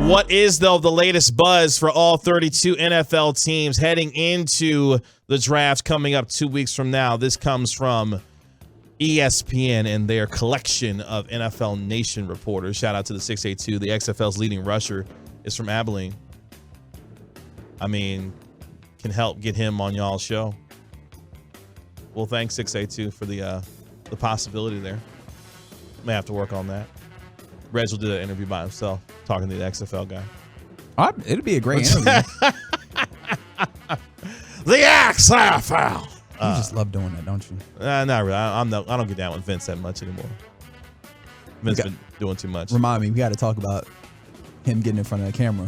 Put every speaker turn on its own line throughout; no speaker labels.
What is, though, the latest buzz for all 32 NFL teams heading into the draft coming up 2 weeks from now? This comes from ESPN and their collection of NFL Nation reporters. Shout out to the 682. The XFL's leading rusher is from Abilene. I mean, can help get him on y'all's show. Well, thanks 682 for the possibility there. May have to work on that. Reg will do an interview by himself, talking to the XFL guy.
It'll be a great interview.
The XFL.
You just love doing that, don't you?
Not really. I don't get down with Vince that much anymore. Vince's been doing too much.
Remind me, we got to talk about him getting in front of the camera,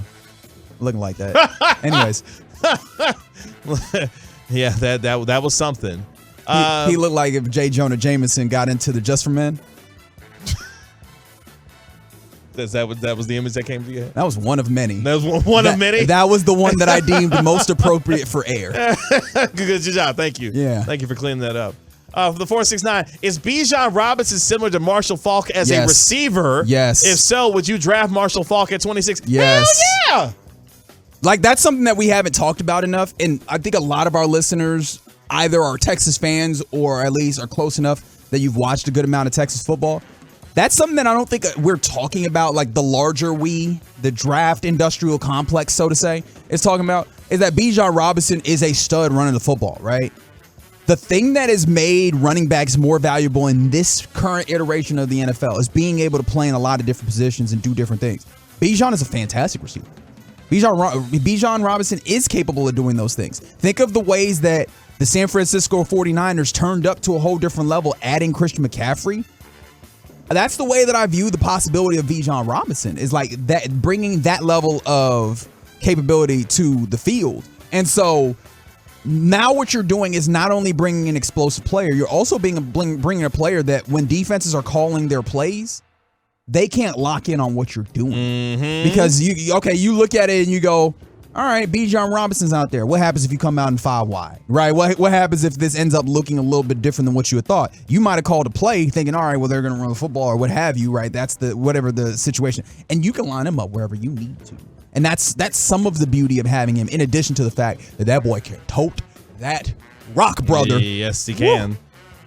looking like that. Anyways,
yeah, that was something.
He looked like if J. Jonah Jameson got into the Just for Men.
That was the image that came to you?
That was one of many.
That was one of many?
That was the one that I deemed most appropriate for air.
Good job. Thank you.
Yeah.
Thank you for cleaning that up. For the 469, is Bijan Robinson similar to Marshall Faulk as a receiver?
Yes.
If so, would you draft Marshall Faulk at 26?
Yes.
Hell yeah.
Like, that's something that we haven't talked about enough. And I think a lot of our listeners either are Texas fans or at least are close enough that you've watched a good amount of Texas football. That's something that I don't think we're talking about, like the larger the draft industrial complex, so to say, is talking about, is that Bijan Robinson is a stud running the football, right? The thing that has made running backs more valuable in this current iteration of the NFL is being able to play in a lot of different positions and do different things. Bijan is a fantastic receiver. Bijan Robinson is capable of doing those things. Think of the ways that the San Francisco 49ers turned up to a whole different level, adding Christian McCaffrey. That's the way that I view the possibility of Bijan Robinson, is like that, bringing that level of capability to the field. And so now what you're doing is not only bringing an explosive player, you're also bringing a player that when defenses are calling their plays, they can't lock in on what you're doing. Mm-hmm. Because you look at it and you go, all right, Bijan Robinson's out there. What happens if you come out in 5 wide, right? What happens if this ends up looking a little bit different than what you had thought? You might have called a play thinking, all right, well, they're going to run the football or what have you, right? That's whatever the situation. And you can line him up wherever you need to. And that's some of the beauty of having him, in addition to the fact that boy can tote that rock, brother.
Yes, he can. Woo.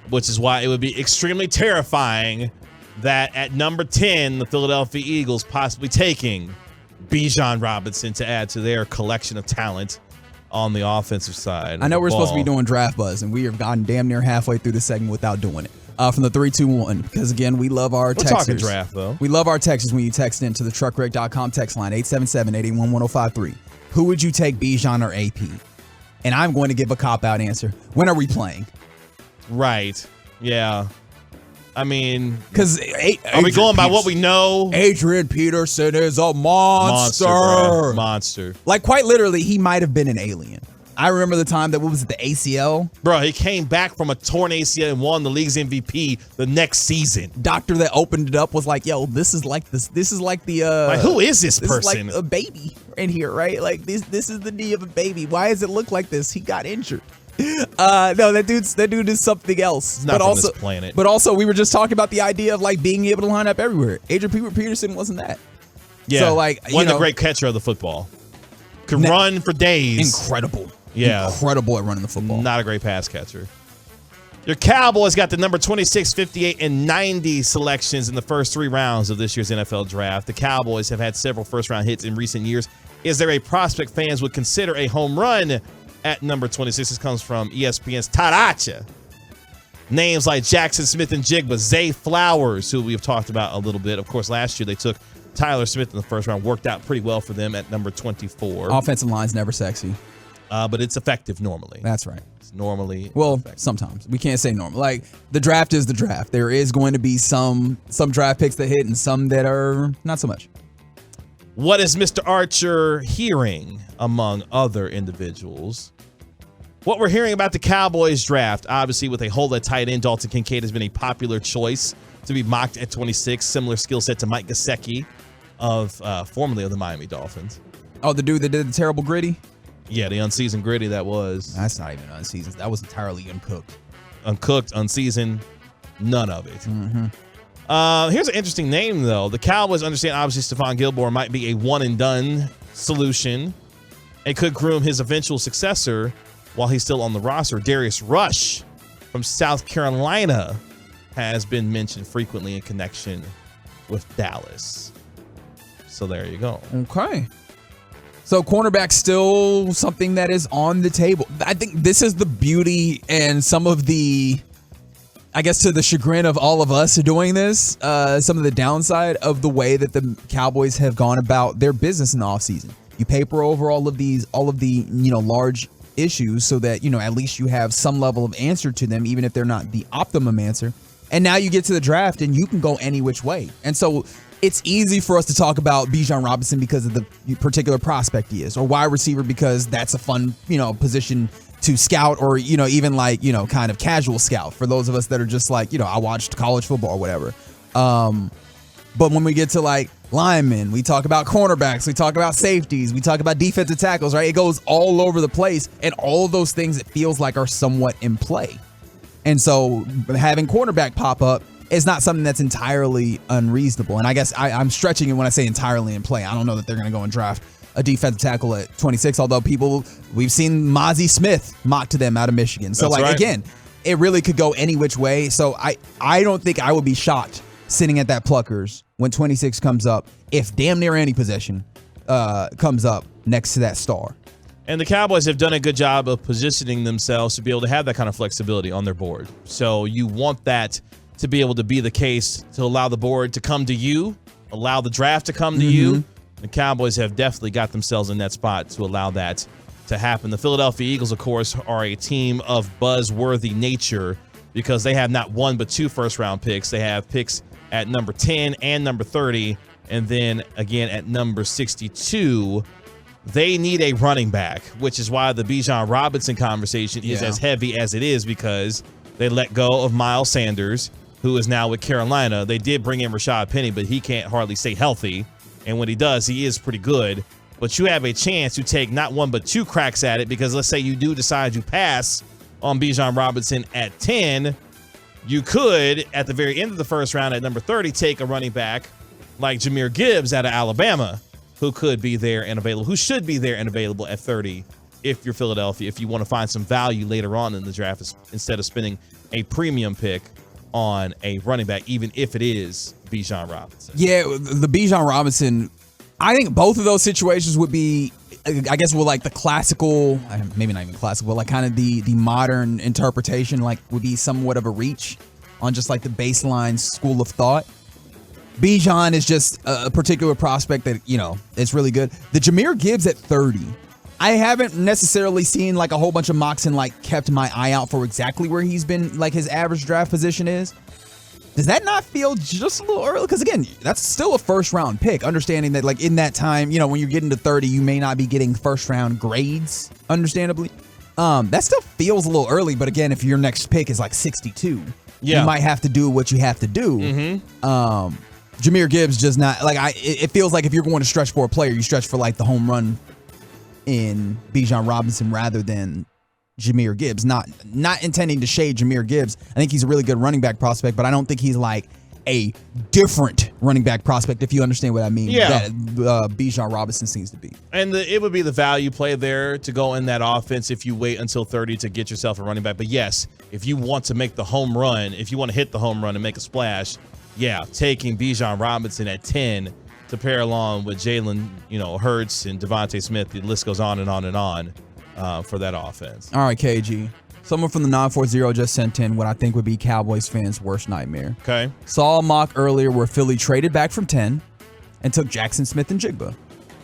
Which is why it would be extremely terrifying that at number 10, the Philadelphia Eagles possibly taking Bijan Robinson to add to their collection of talent on the offensive side.
I know we're supposed to be doing draft buzz, and we have gotten damn near halfway through the segment without doing it. From the 321, because again, we love our texters. We're
talking draft, though.
We love our texters when you text into the truckwreck.com text line, 877-881-1053. Who would you take, Bijan or AP? And I'm going to give a cop-out answer. When are we playing?
Right. Yeah. I mean,
because
are we going by what we know?
Adrian Peterson is a monster.
Monster.
Like, quite literally, he might have been an alien. I remember the time that, what was it, the ACL?
Bro, he came back from a torn ACL and won the league's MVP the next season.
Doctor that opened it up was like, yo, this is like the
like, who is this person?
This is like a baby in here, right? Like, this is the knee of a baby. Why does it look like this? He got injured. No, that dude is something else.
Not from this planet.
But also, we were just talking about the idea of like being able to line up everywhere. Adrian Peterson wasn't that.
Yeah.
So like,
wasn't a great catcher of the football. Could run for days.
Incredible.
Yeah.
Incredible at running the football.
Not a great pass catcher. Your Cowboys got the number 26, 58, and 90 selections in the first 3 rounds of this year's NFL Draft. The Cowboys have had several first-round hits in recent years. Is there a prospect fans would consider a home run at number 26? This comes from ESPN's Taracha. Names like Jackson Smith and Jigba, Zay Flowers, who we have talked about a little bit. Of course, last year they took Tyler Smith in the first round. Worked out pretty well for them at number 24.
Offensive line's never sexy.
But it's effective normally.
That's right.
It's normally
effective. Sometimes. We can't say normal. Like, the draft is the draft. There is going to be some draft picks that hit and some that are not so much.
What is Mr. Archer hearing among other individuals? What we're hearing about the Cowboys draft, obviously with a hole at tight end, Dalton Kincaid has been a popular choice to be mocked at 26. Similar skill set to Mike Gesicki, formerly of the Miami Dolphins.
Oh, the dude that did the terrible Gritty?
Yeah, the unseasoned Gritty that was.
That's not even unseasoned. That was entirely uncooked.
Uncooked, unseasoned, none of it.
Mm-hmm.
Here's an interesting name, though. The Cowboys understand, obviously, Stephon Gilmore might be a one-and-done solution and could groom his eventual successor while he's still on the roster. Darius Rush from South Carolina has been mentioned frequently in connection with Dallas. So there you go.
Okay. So cornerback still something that is on the table. I think this is the beauty and some of the, I guess, to the chagrin of all of us doing this, some of the downside of the way that the Cowboys have gone about their business in the offseason. You paper over all of the large issues so that, at least you have some level of answer to them, even if they're not the optimum answer. And now you get to the draft and you can go any which way. And so it's easy for us to talk about Bijan Robinson because of the particular prospect he is, or wide receiver because that's a fun, position to scout, or, even like, kind of casual scout for those of us that are just like, I watched college football or whatever. But when we get to like linemen, we talk about cornerbacks, we talk about safeties, we talk about defensive tackles, right? It goes all over the place, and all of those things it feels like are somewhat in play. And so having cornerback pop up is not something that's entirely unreasonable. And I guess I'm stretching it when I say entirely in play. I don't know that they're going to go and draft a defensive tackle at 26, although we've seen Mozzie Smith mocked to them out of Michigan. So, again, it really could go any which way. So I don't think I would be shocked sitting at that Pluckers when 26 comes up, if damn near any possession comes up next to that star.
And the Cowboys have done a good job of positioning themselves to be able to have that kind of flexibility on their board. So you want that to be able to be the case, to allow the board to come to you, allow the draft to come to you. The Cowboys have definitely got themselves in that spot to allow that to happen. The Philadelphia Eagles, of course, are a team of buzz-worthy nature because they have not one but two first-round picks. They have picks at number 10 and number 30, and then again at number 62. They need a running back, which is why the Bijan Robinson conversation is as heavy as it is, because they let go of Miles Sanders, who is now with Carolina. They did bring in Rashad Penny, but he can't hardly stay healthy. And when he does, he is pretty good. But you have a chance to take not one but two cracks at it, because let's say you do decide you pass on Bijan Robinson at 10, you could, at the very end of the first round at number 30, take a running back like Jahmyr Gibbs out of Alabama, who could be there and available, who should be there and available at 30 if you're Philadelphia, if you want to find some value later on in the draft instead of spending a premium pick on a running back, even if it is Bijan Robinson. Yeah,
the Bijan Robinson, I think both of those situations would be, I guess, with like the classical, maybe not even classical, but like kind of the modern interpretation, like would be somewhat of a reach on just like the baseline school of thought. Bijan is just a particular prospect that, it's really good. The Jahmyr Gibbs at 30, I haven't necessarily seen like a whole bunch of mocks and like kept my eye out for exactly where he's been, like his average draft position is. Does that not feel just a little early? Because again, that's still a first round pick, understanding that like in that time, when you're getting to 30, you may not be getting first round grades, understandably. That still feels a little early, but again, if your next pick is like 62, you might have to do what you have to do. Jahmyr Gibbs does not, it feels like if you're going to stretch for a player, you stretch for like the home run in Bijan Robinson rather than Jahmyr Gibbs. Not intending to shade Jahmyr Gibbs. I think he's a really good running back prospect, but I don't think he's like a different running back prospect, if you understand what I mean. That Bijan Robinson seems to be.
And it would be the value play there to go in that offense if you wait until 30 to get yourself a running back. But yes, if you want to make the home run, if you want to hit the home run and make a splash, taking Bijan Robinson at 10 to pair along with Jalen, Hurts and Devontae Smith, the list goes on and on and on for that offense.
All right, KG. Someone from the 940 just sent in what I think would be Cowboys fans' worst nightmare.
Okay.
Saw a mock earlier where Philly traded back from 10 and took Jackson Smith and Jigba.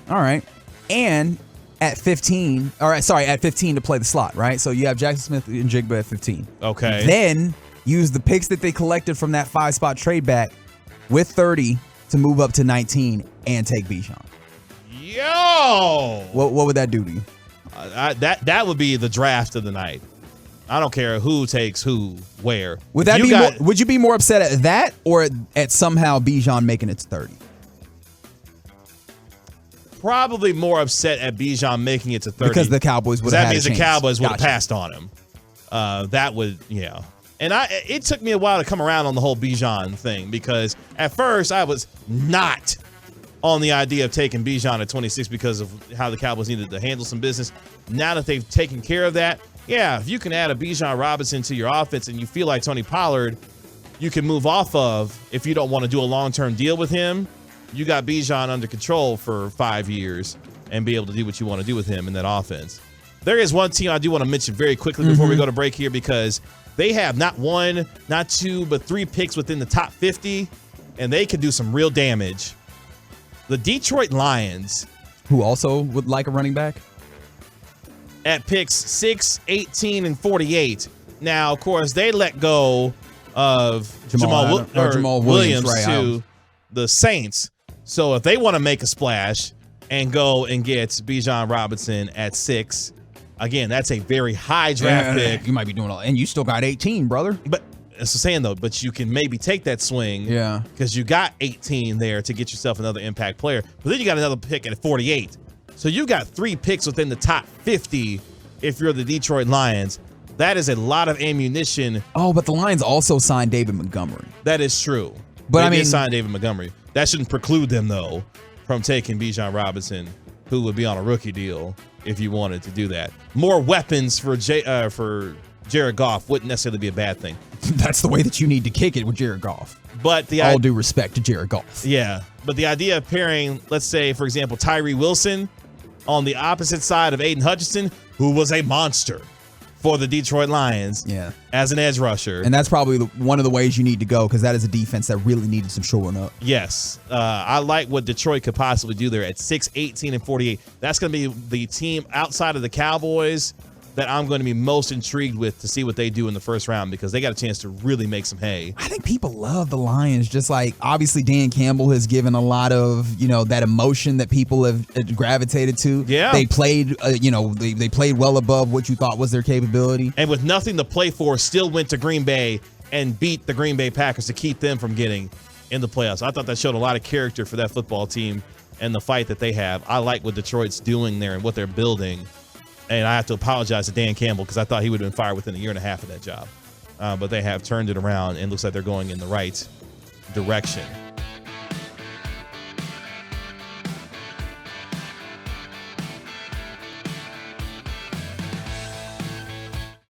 All right. And at 15 to play the slot, right? So you have Jackson Smith and Jigba at 15.
Okay.
Then use the picks that they collected from that 5-spot trade back with 30 to move up to 19 and take Bijan.
Yo!
What would that do to you?
That would be the draft of the night. I don't care who takes who, where.
Would you be more upset at that or at somehow Bijan making it to 30?
Probably more upset at Bijan making it to 30.
Because the Cowboys would have had a chance.
That means the Cowboys would have passed on him. That would, And it took me a while to come around on the whole Bijan thing because at first I was not on the idea of taking Bijan at 26 because of how the Cowboys needed to handle some business. Now that they've taken care of that, yeah, if you can add a Bijan Robinson to your offense and you feel like Tony Pollard, you can move off of if you don't want to do a long-term deal with him. You got Bijan under control for 5 years and be able to do what you want to do with him in that offense. There is one team I do want to mention very quickly before we go to break here because they have not one, not two, but 3 picks within the top 50, and they can do some real damage. The Detroit Lions.
Who also would like a running back?
At picks 6, 18, and 48. Now, of course, they let go of Jamal Williams
right
to
out.
the Saints. So if they want to make a splash and go and get Bijan Robinson at 6, again, that's a very high draft pick.
You might be doing all, and you still got 18, brother.
But that's what I'm saying, though. But you can maybe take that swing.
Yeah.
Because you got 18 there to get yourself another impact player. But then you got another pick at 48. So you got 3 picks within the top 50 if you're the Detroit Lions. That is a lot of ammunition.
Oh, but the Lions also signed David Montgomery.
That is true.
But
they did sign David Montgomery. That shouldn't preclude them, though, from taking Bijan Robinson, who would be on a rookie deal if you wanted to do that. More weapons for Jared Goff wouldn't necessarily be a bad thing.
That's the way that you need to kick it with Jared Goff.
But
all due respect to Jared Goff.
Yeah, but the idea of pairing, let's say, for example, Tyree Wilson on the opposite side of Aiden Hutchinson, who was a monster for the Detroit Lions as an edge rusher.
And that's probably one of the ways you need to go because that is a defense that really needed some shoring up.
Yes. I like what Detroit could possibly do there at 6, 18, and 48. That's going to be the team outside of the Cowboys that I'm going to be most intrigued with to see what they do in the first round because they got a chance to really make some hay.
I think people love the Lions. Just like obviously Dan Campbell has given a lot of, that emotion that people have gravitated to.
Yeah.
They played, they played well above what you thought was their capability.
And with nothing to play for, still went to Green Bay and beat the Green Bay Packers to keep them from getting in the playoffs. I thought that showed a lot of character for that football team and the fight that they have. I like what Detroit's doing there and what they're building. And I have to apologize to Dan Campbell because I thought he would have been fired within a year and a half of that job. But they have turned it around and looks like they're going in the right direction.